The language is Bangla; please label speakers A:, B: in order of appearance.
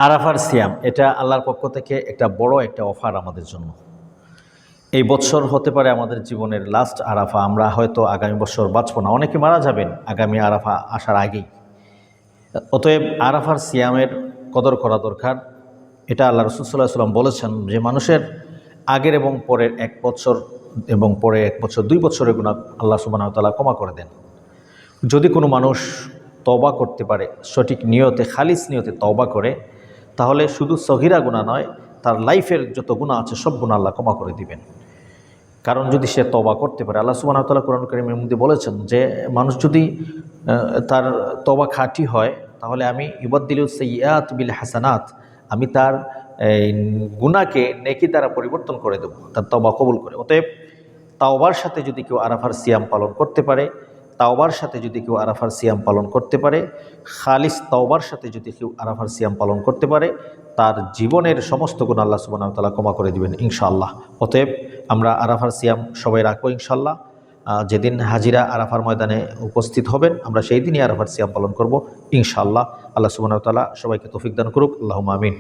A: আরাফার সিয়াম এটা আল্লাহর পক্ষ থেকে একটা বড় একটা অফার আমাদের জন্য। এই বছর হতে পারে আমাদের জীবনের লাস্ট আরাফা। আমরা হয়তো আগামী বছর বাঁচব না, অনেকে মারা যাবেন আগামী আরাফা আসার আগেই। অতএব আরাফার সিয়ামের কদর করা দরকার। এটা আল্লাহ রাসূল সাল্লাল্লাহু আলাইহি ওয়াসাল্লাম বলেছেন যে মানুষের আগের এবং পরের 1 বছর এবং পরে 1 বছর 2 বছরের গুনাহ আল্লাহ সুবহানাহু ওয়া তাআলা ক্ষমা করে দেন। যদি কোনো মানুষ তওবা করতে পারে, সঠিক নিয়তে খালিস নিয়তে তওবা করে, তাহলে শুধু সগীরা গুনাহ নয়, তার লাইফের যত গুনাহ আছে সব গুনাহ আল্লাহ ক্ষমা করে দিবেন। কারণ যদি সে তওবা করতে পারে, আল্লাহ সুবহানাহু ওয়া তাআলা কোরআন কারীমের মধ্যে বলেছেন যে মানুষ যদি তার তওবা খাঁটি হয়, তাহলে আমি ইউবাদদিলুস সাইয়্যাত বিল হাসানাত, আমি তার গুনাহকে নেকি দ্বারা পরিবর্তন করে দেব, তার তওবা কবুল করে। অতএব তাওবার সাথে যদি কেউ আরাফার সিয়াম পালন করতে পারে, তাওবার সাথে যদি কেউ আরাফার সিয়াম পালন করতে পারে, খালিস তাওবার সাথে যদি কেউ আরাফার সিয়াম পালন করতে পারে, তার জীবনের সমস্ত গুনাহ আল্লাহ সুবহানাহু ওয়া তাআলা ক্ষমা করে দিবেন ইনশাআল্লাহ। অতএব আমরা আরাফার সিয়াম সবাই রাখবো ইনশাআল্লাহ। যেদিন হাজিরা আরাফার ময়দানে উপস্থিত হবেন, আমরা সেই দিনই আরাফার সিয়াম পালন করব ইনশাআল্লাহ। আল্লাহ সুবহানাহু ওয়া তাআলা সবাইকে তৌফিক দান করুক, আল্লাহুম্মা আমিন।